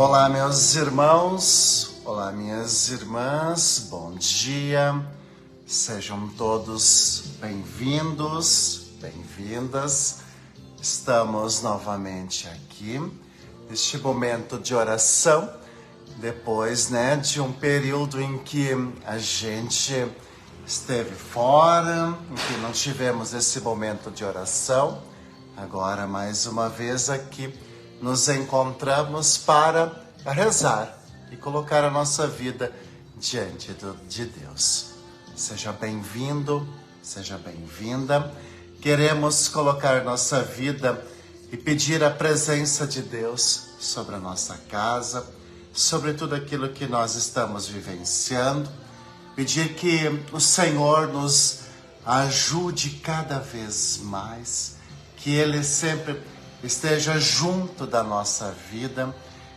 Olá, meus irmãos, olá, minhas irmãs, bom dia, sejam todos bem-vindos, bem-vindas. Estamos novamente aqui, neste momento de oração, depois, de um período em que a gente esteve fora, em que não tivemos esse momento de oração. Agora, mais uma vez aqui, nos encontramos para rezar e colocar a nossa vida diante de Deus. Seja bem-vindo, seja bem-vinda. Queremos colocar nossa vida e pedir a presença de Deus sobre a nossa casa, sobre tudo aquilo que nós estamos vivenciando. Pedir que o Senhor nos ajude cada vez mais, que Ele sempre esteja junto da nossa vida,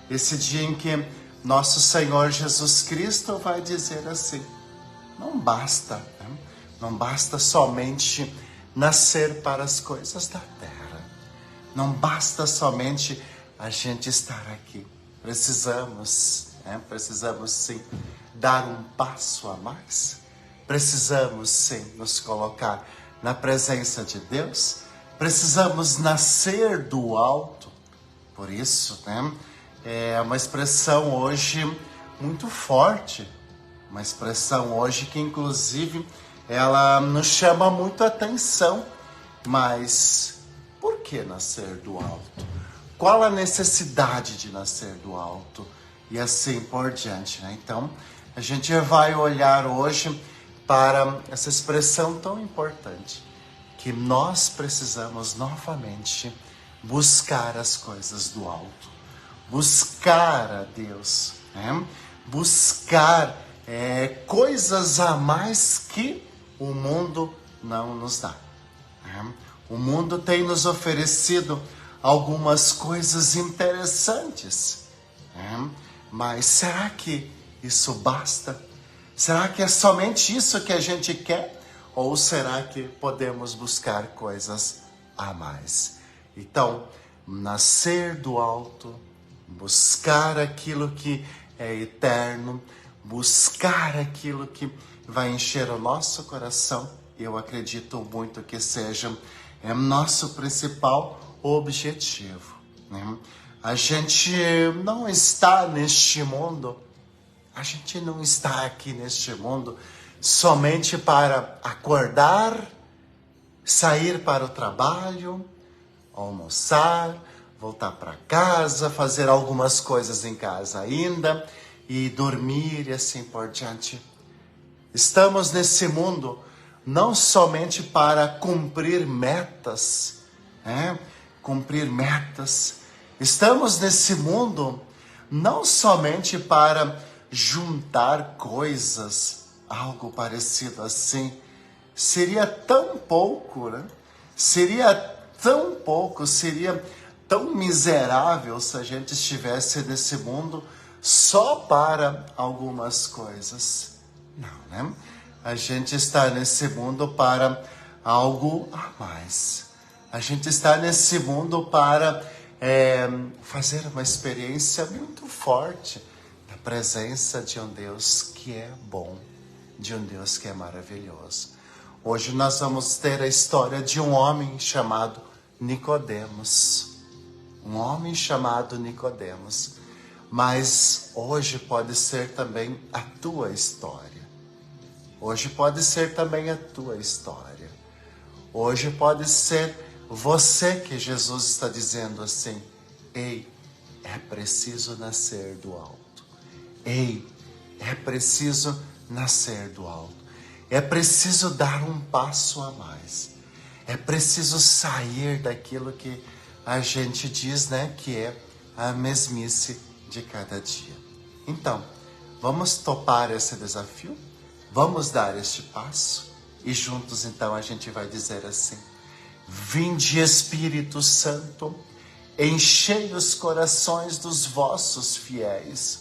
esse dia em que nosso Senhor Jesus Cristo vai dizer assim: não basta somente nascer para as coisas da terra, não basta somente a gente estar aqui, precisamos sim dar um passo a mais, precisamos sim nos colocar na presença de Deus. Precisamos nascer do alto. Por isso, é uma expressão hoje muito forte, uma expressão hoje que inclusive ela nos chama muito a atenção. Mas por que nascer do alto? Qual a necessidade de nascer do alto? E assim por diante, Então, a gente vai olhar hoje para essa expressão tão importante, que nós precisamos novamente buscar as coisas do alto, buscar a Deus, buscar coisas a mais que o mundo não nos dá. O mundo tem nos oferecido algumas coisas interessantes, mas será que isso basta? Será que é somente isso que a gente quer? Ou será que podemos buscar coisas a mais? Então, nascer do alto, buscar aquilo que é eterno, buscar aquilo que vai encher o nosso coração, eu acredito muito que seja nosso principal objetivo. A gente não está neste mundo, a gente não está aqui neste mundo somente para acordar, sair para o trabalho, almoçar, voltar para casa, fazer algumas coisas em casa ainda e dormir e assim por diante. Estamos nesse mundo não somente para cumprir metas, cumprir metas. Estamos nesse mundo não somente para juntar coisas, algo parecido assim. Seria tão pouco, Seria tão miserável se a gente estivesse nesse mundo só para algumas coisas. Não, A gente está nesse mundo para algo a mais. A gente está nesse mundo para fazer uma experiência muito forte da presença de um Deus que é bom, de um Deus que é maravilhoso. Hoje nós vamos ter a história de um homem chamado Nicodemos. Um homem chamado Nicodemos. Mas hoje pode ser também a tua história. Hoje pode ser também a tua história. Hoje pode ser você que Jesus está dizendo assim: ei, é preciso nascer do alto. Ei, é preciso nascer do alto. É preciso dar um passo a mais. É preciso sair daquilo que a gente diz, que é a mesmice de cada dia. Então, vamos topar esse desafio? Vamos dar este passo? E juntos, então, a gente vai dizer assim: vinde, Espírito Santo, enchei os corações dos vossos fiéis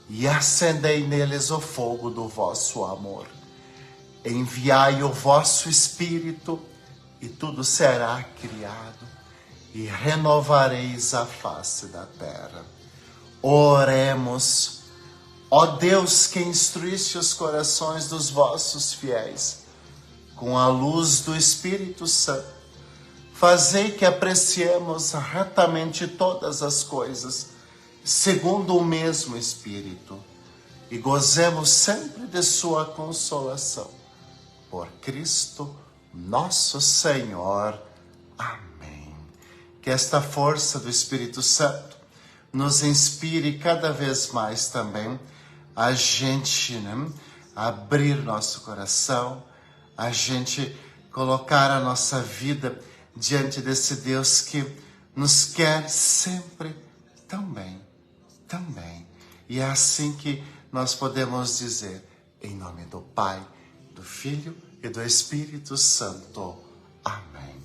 e acendei neles o fogo do vosso amor. Enviai o vosso Espírito e tudo será criado e renovareis a face da terra. Oremos. Ó Deus, que instruíste os corações dos vossos fiéis com a luz do Espírito Santo, fazei que apreciemos retamente todas as coisas, segundo o mesmo Espírito, e gozemos sempre de sua consolação. Por Cristo nosso Senhor. Amém. Que esta força do Espírito Santo nos inspire cada vez mais também a gente, abrir nosso coração, a gente colocar a nossa vida diante desse Deus que nos quer sempre tão bem, tão bem. E é assim que nós podemos dizer, em nome do Pai, do Filho e do Espírito Santo. Amém.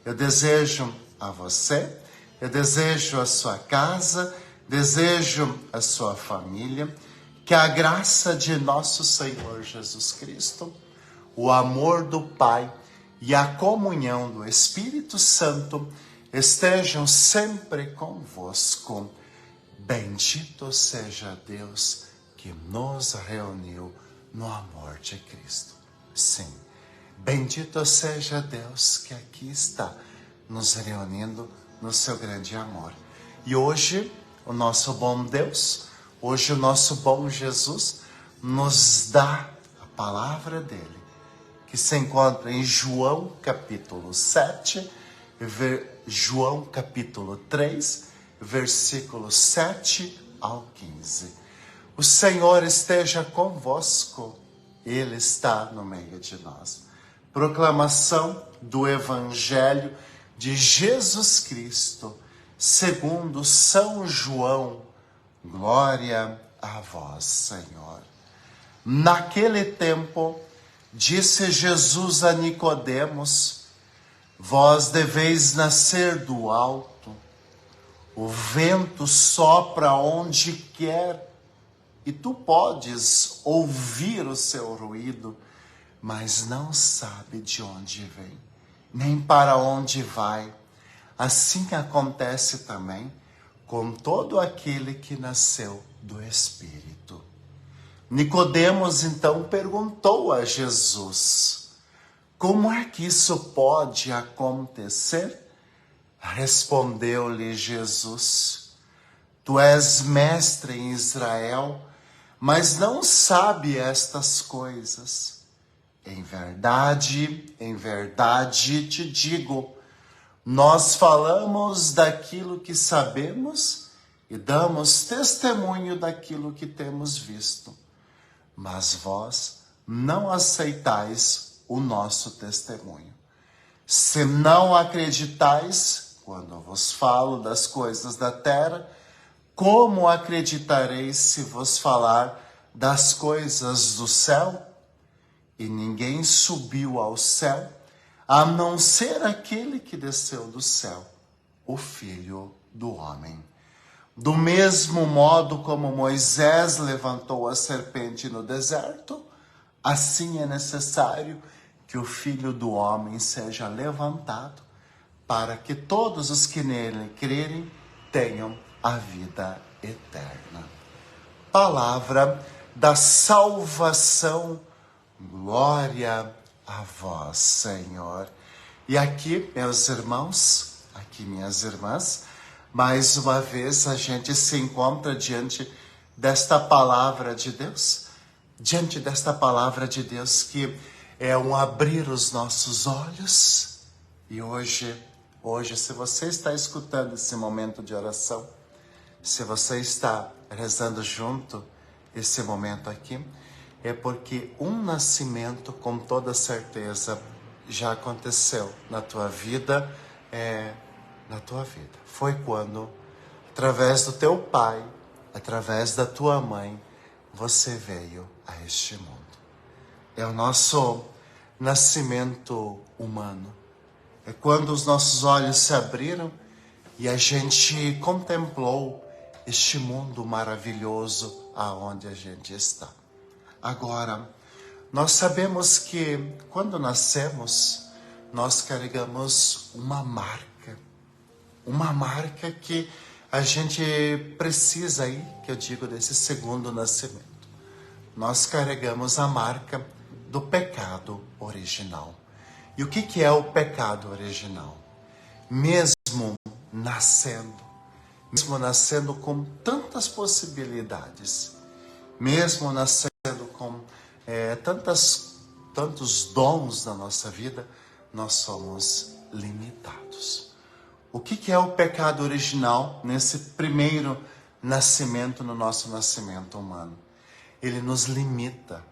Eu desejo a você, eu desejo a sua casa, desejo a sua família, que a graça de nosso Senhor Jesus Cristo, o amor do Pai e a comunhão do Espírito Santo estejam sempre convosco. Bendito seja Deus que nos reuniu no amor de Cristo. Sim, bendito seja Deus que aqui está nos reunindo no seu grande amor. E hoje, o nosso bom Deus, hoje o nosso bom Jesus nos dá a palavra dele, que se encontra em João capítulo 7, João capítulo 3, versículos 7 ao 15. O Senhor esteja convosco, Ele está no meio de nós. Proclamação do Evangelho de Jesus Cristo, segundo São João. Glória a vós, Senhor. Naquele tempo, disse Jesus a Nicodemos: vós deveis nascer do alto. O vento sopra onde quer, e tu podes ouvir o seu ruído, mas não sabe de onde vem, nem para onde vai. Assim acontece também com todo aquele que nasceu do Espírito. Nicodemos então perguntou a Jesus: como é que isso pode acontecer? Respondeu-lhe Jesus: tu és mestre em Israel, mas não sabe estas coisas. Em verdade te digo, nós falamos daquilo que sabemos e damos testemunho daquilo que temos visto. Mas vós não aceitais o nosso testemunho. Se não acreditais quando vos falo das coisas da terra, como acreditareis se vos falar das coisas do céu? E ninguém subiu ao céu, a não ser aquele que desceu do céu, o Filho do Homem. Do mesmo modo como Moisés levantou a serpente no deserto, assim é necessário que o Filho do Homem seja levantado, para que todos os que nele crerem tenham a vida eterna. Palavra da salvação. Glória a vós, Senhor. E aqui, meus irmãos, aqui, minhas irmãs, mais uma vez a gente se encontra diante desta palavra de Deus, que é um abrir os nossos olhos. E hoje, se você está escutando esse momento de oração, se você está rezando junto esse momento aqui, é porque um nascimento com toda certeza já aconteceu na tua vida, Foi quando, através do teu pai, através da tua mãe, você veio a este mundo. É o nosso nascimento humano. É quando os nossos olhos se abriram e a gente contemplou este mundo maravilhoso aonde a gente está. Agora, nós sabemos que quando nascemos, nós carregamos uma marca que a gente precisa aí, que eu digo, desse segundo nascimento. Nós carregamos a marca do pecado original. E o que é o pecado original? Mesmo nascendo com tantas possibilidades, mesmo nascendo com tantos dons na nossa vida, nós somos limitados. O que é o pecado original nesse primeiro nascimento, no nosso nascimento humano? Ele nos limita.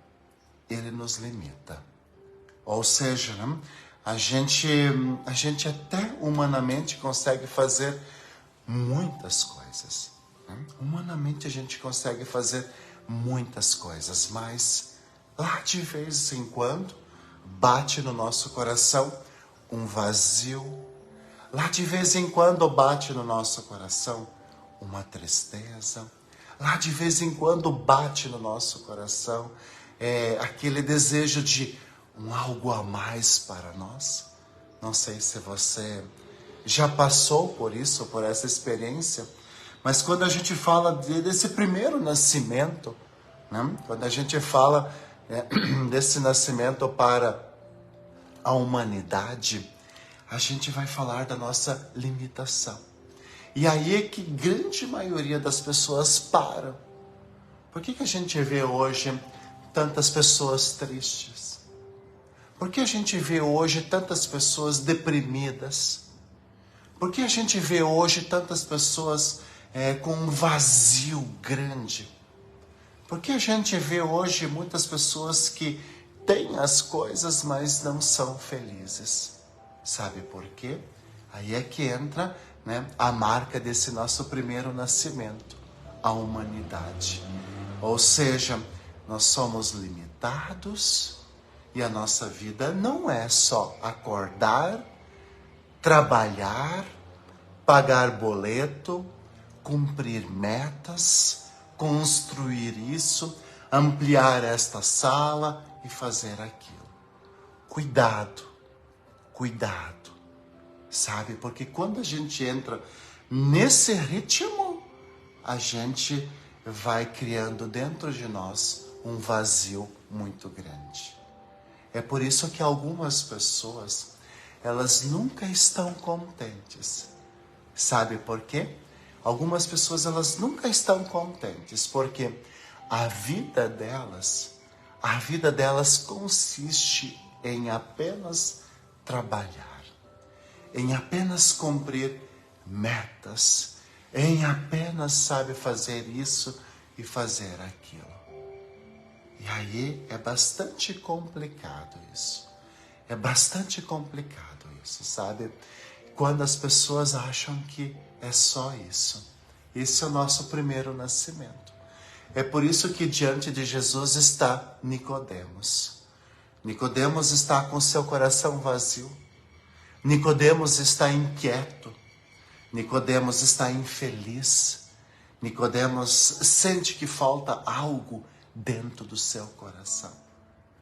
Ou seja, né? a gente até humanamente consegue fazer muitas coisas. Né? Humanamente a gente consegue fazer muitas coisas, mas lá de vez em quando bate no nosso coração um vazio. Lá de vez em quando bate no nosso coração uma tristeza. Lá de vez em quando bate no nosso coração aquele desejo de um algo a mais para nós. Não sei se você já passou por isso, por essa experiência, mas quando a gente fala desse primeiro nascimento, né? Quando a gente fala desse nascimento para a humanidade, a gente vai falar da nossa limitação. E aí é que grande maioria das pessoas param. Por que a gente vê hoje tantas pessoas tristes? Por que a gente vê hoje tantas pessoas deprimidas? Por que a gente vê hoje tantas pessoas com um vazio grande? Por que a gente vê hoje muitas pessoas que têm as coisas, mas não são felizes? Sabe por quê? Aí é que entra, né, a marca desse nosso primeiro nascimento, a humanidade. Ou seja, nós somos limitados e a nossa vida não é só acordar, trabalhar, pagar boleto, cumprir metas, construir isso, ampliar esta sala e fazer aquilo. Cuidado, sabe? Porque quando a gente entra nesse ritmo, a gente vai criando dentro de nós um vazio muito grande. É por isso que algumas pessoas, elas nunca estão contentes. Sabe por quê? Algumas pessoas, elas nunca estão contentes, porque a vida delas consiste em apenas trabalhar, em apenas cumprir metas, em apenas, sabe, fazer isso e fazer aquilo. E aí é bastante complicado isso. É bastante complicado isso, sabe? Quando as pessoas acham que é só isso. Esse é o nosso primeiro nascimento. É por isso que diante de Jesus está Nicodemos. Nicodemos está com seu coração vazio. Nicodemos está inquieto. Nicodemos está infeliz. Nicodemos sente que falta algo dentro do seu coração.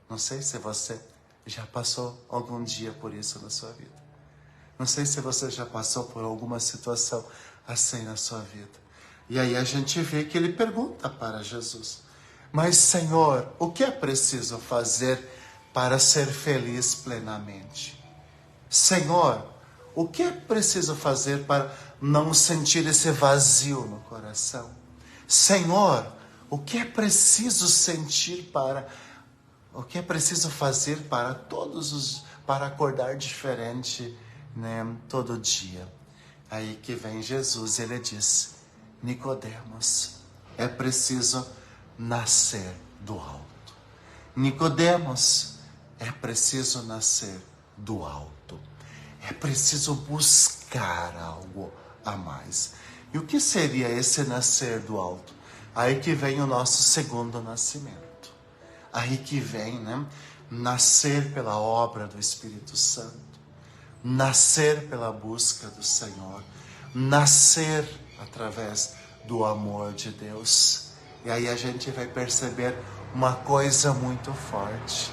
Não sei se você já passou algum dia por isso na sua vida. Não sei se você já passou por alguma situação assim na sua vida. E aí a gente vê que ele pergunta para Jesus: mas Senhor, o que é preciso fazer para ser feliz plenamente? Senhor, o que é preciso fazer para não sentir esse vazio no coração? Senhor, o que é preciso o que é preciso fazer para acordar diferente, né, todo dia? Aí que vem Jesus, ele diz: Nicodemos, é preciso nascer do alto. Nicodemos, é preciso nascer do alto. É preciso buscar algo a mais. E o que seria esse nascer do alto? Aí que vem o nosso segundo nascimento. Aí que vem, né, nascer pela obra do Espírito Santo. Nascer pela busca do Senhor. Nascer através do amor de Deus. E aí a gente vai perceber uma coisa muito forte.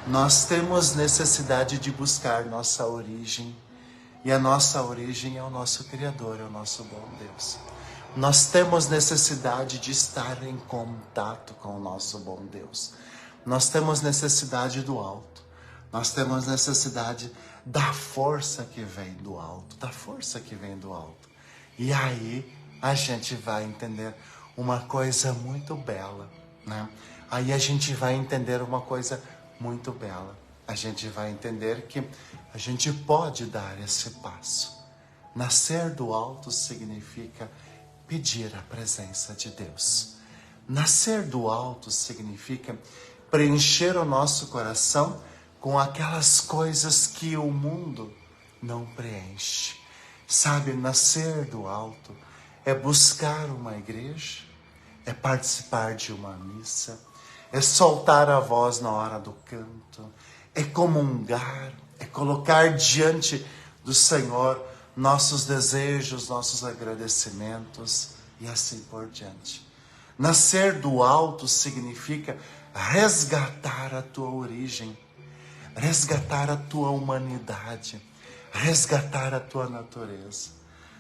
Nós temos necessidade de buscar nossa origem. E a nossa origem é o nosso Criador, é o nosso bom Deus. Nós temos necessidade de estar em contato com o nosso bom Deus. Nós temos necessidade do alto. Nós temos necessidade da força que vem do alto, da força que vem do alto. E aí a gente vai entender uma coisa muito bela, né? Aí a gente vai entender uma coisa muito bela. A gente vai entender que a gente pode dar esse passo. Nascer do alto significa pedir a presença de Deus. Nascer do alto significa preencher o nosso coração com aquelas coisas que o mundo não preenche. Sabe, nascer do alto é buscar uma igreja, é participar de uma missa, é soltar a voz na hora do canto, é comungar, é colocar diante do Senhor nossos desejos, nossos agradecimentos e assim por diante. Nascer do alto significa resgatar a tua origem, resgatar a tua humanidade, resgatar a tua natureza.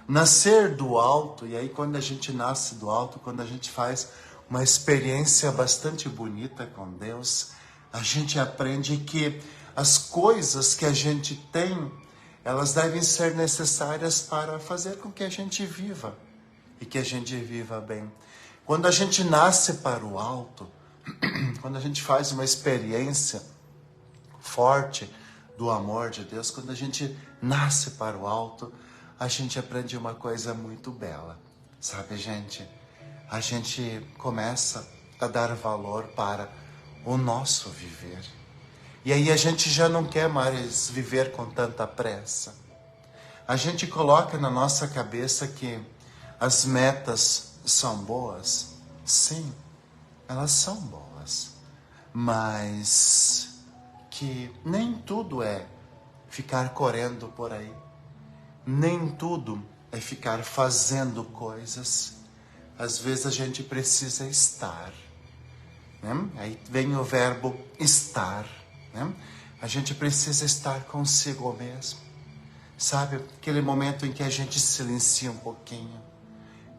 Nascer do alto, e aí quando a gente nasce do alto, quando a gente faz uma experiência bastante bonita com Deus, a gente aprende que as coisas que a gente tem, elas devem ser necessárias para fazer com que a gente viva e que a gente viva bem. Quando a gente nasce para o alto, quando a gente faz uma experiência forte do amor de Deus, quando a gente nasce para o alto, a gente aprende uma coisa muito bela. Sabe, gente? A gente começa a dar valor para o nosso viver. E aí a gente já não quer mais viver com tanta pressa. A gente coloca na nossa cabeça que as metas são boas. Sim, elas são boas. Mas que nem tudo é ficar correndo por aí. Nem tudo é ficar fazendo coisas. Às vezes a gente precisa estar. Né? Aí vem o verbo estar. Né? A gente precisa estar consigo mesmo. Sabe, aquele momento em que a gente silencia um pouquinho,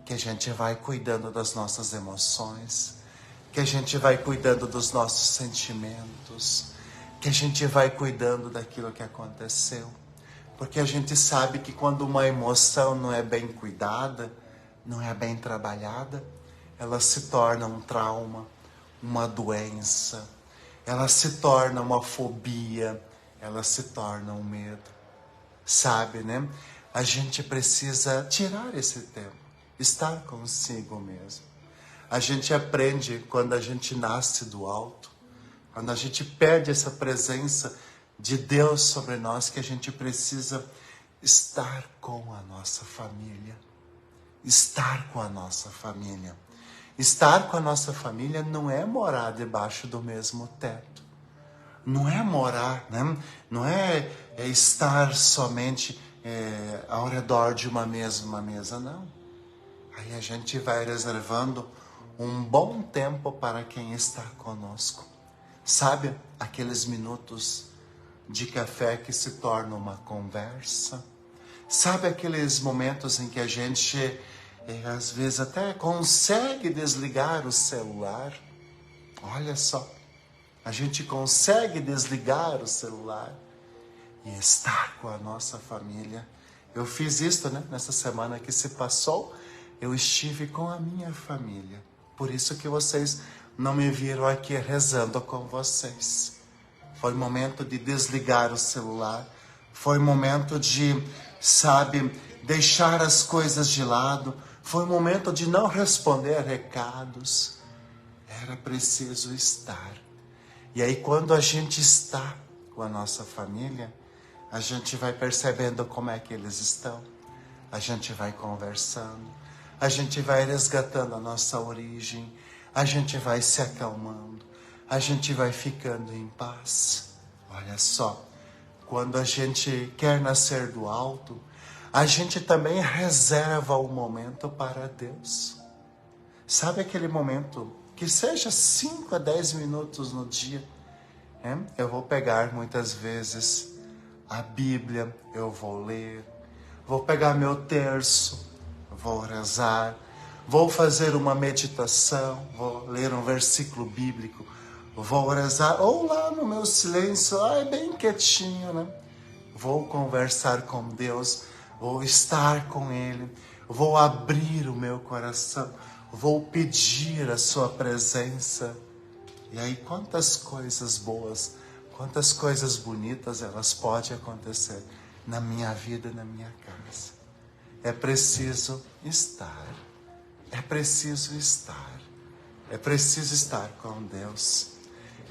que a gente vai cuidando das nossas emoções, que a gente vai cuidando dos nossos sentimentos, que a gente vai cuidando daquilo que aconteceu. Porque a gente sabe que quando uma emoção não é bem cuidada, não é bem trabalhada, ela se torna um trauma, uma doença, ela se torna uma fobia, ela se torna um medo. Sabe, né? A gente precisa tirar esse tempo, estar consigo mesmo. A gente aprende quando a gente nasce do alto, quando a gente perde essa presença de Deus sobre nós, que a gente precisa estar com a nossa família. Estar com a nossa família. Estar com a nossa família não é morar debaixo do mesmo teto. Não é morar, né? Não é estar somente ao redor de uma mesma mesa, não. Aí a gente vai reservando um bom tempo para quem está conosco. Sabe, aqueles minutos de café que se torna uma conversa. Sabe aqueles momentos em que a gente, às vezes, até consegue desligar o celular? Olha só, a gente consegue desligar o celular e estar com a nossa família. Eu fiz isso, né? Nessa semana que se passou, eu estive com a minha família. Por isso que vocês não me viram aqui rezando com vocês. Foi momento de desligar o celular. Foi momento de, sabe, deixar as coisas de lado. Foi momento de não responder recados. Era preciso estar. E aí quando a gente está com a nossa família, a gente vai percebendo como é que eles estão. A gente vai conversando. A gente vai resgatando a nossa origem. A gente vai se acalmando. A gente vai ficando em paz. Olha só, quando a gente quer nascer do alto, a gente também reserva um momento para Deus. Sabe aquele momento, que seja 5 a 10 minutos no dia? Eu vou pegar muitas vezes a Bíblia, eu vou ler, vou pegar meu terço, vou rezar, vou fazer uma meditação, vou ler um versículo bíblico, vou rezar, ou lá no meu silêncio, bem quietinho, né? Vou conversar com Deus, vou estar com Ele, vou abrir o meu coração, vou pedir a sua presença. E aí quantas coisas boas, quantas coisas bonitas elas podem acontecer na minha vida, na minha casa. É preciso estar, é preciso estar, é preciso estar com Deus,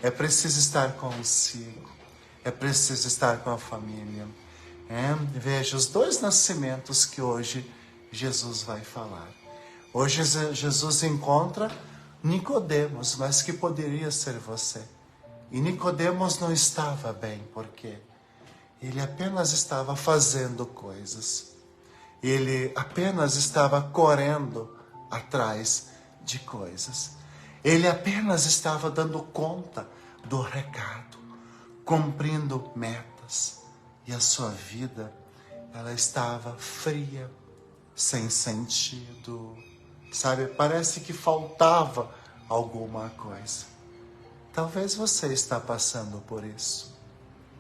é preciso estar consigo, é preciso estar com a família. Veja os dois nascimentos que hoje Jesus vai falar. Hoje Jesus encontra Nicodemos, mas que poderia ser você. E Nicodemos não estava bem, porque ele apenas estava fazendo coisas. Ele apenas estava correndo atrás de coisas. Ele apenas estava dando conta do recado, cumprindo metas. E a sua vida, ela estava fria, sem sentido. Sabe, parece que faltava alguma coisa. Talvez você está passando por isso.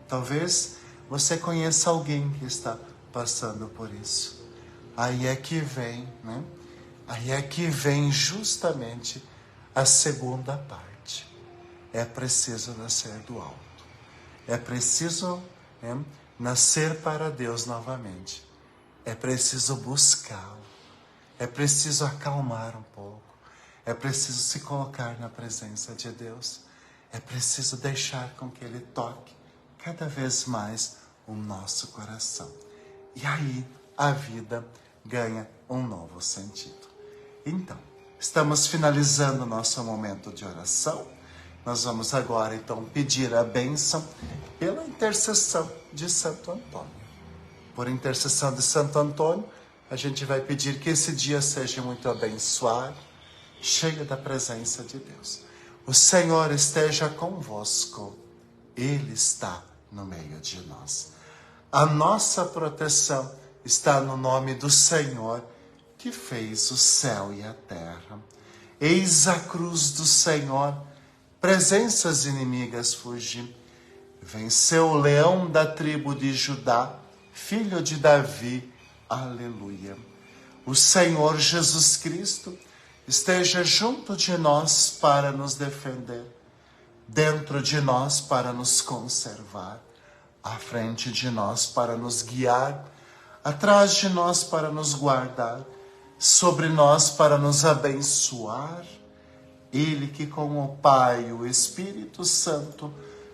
Talvez você conheça alguém que está passando por isso. Aí é que vem, né? Aí é que vem justamente a segunda parte. É preciso nascer do alto. É preciso, né, nascer para Deus novamente. É preciso buscá-lo. É preciso acalmar um pouco. É preciso se colocar na presença de Deus. É preciso deixar com que Ele toque cada vez mais o nosso coração. E aí a vida ganha um novo sentido. Então, estamos finalizando o nosso momento de oração. Nós vamos agora, então, pedir a bênção pela intercessão de Santo Antônio. Por intercessão de Santo Antônio, a gente vai pedir que esse dia seja muito abençoado, cheio da presença de Deus. O Senhor esteja convosco. Ele está no meio de nós. A nossa proteção está no nome do Senhor, que fez o céu e a terra. Eis a cruz do Senhor, presenças inimigas fugir. Venceu o leão da tribo de Judá, filho de Davi. Aleluia. O Senhor Jesus Cristo esteja junto de nós para nos defender, dentro de nós para nos conservar, à frente de nós para nos guiar, atrás de nós para nos guardar, sobre nós para nos abençoar. Ele que com o Pai e o Espírito Santo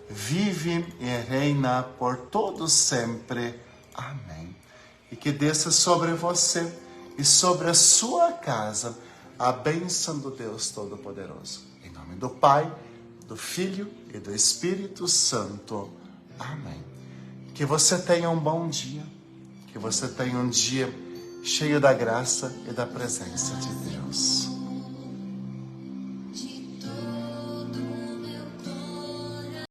vive e reina por todos sempre. Amém. E que desça sobre você e sobre a sua casa a bênção do Deus Todo-Poderoso. Em nome do Pai, do Filho e do Espírito Santo. Amém. Que você tenha um bom dia. Que você tenha um dia cheio da graça e da presença de Deus.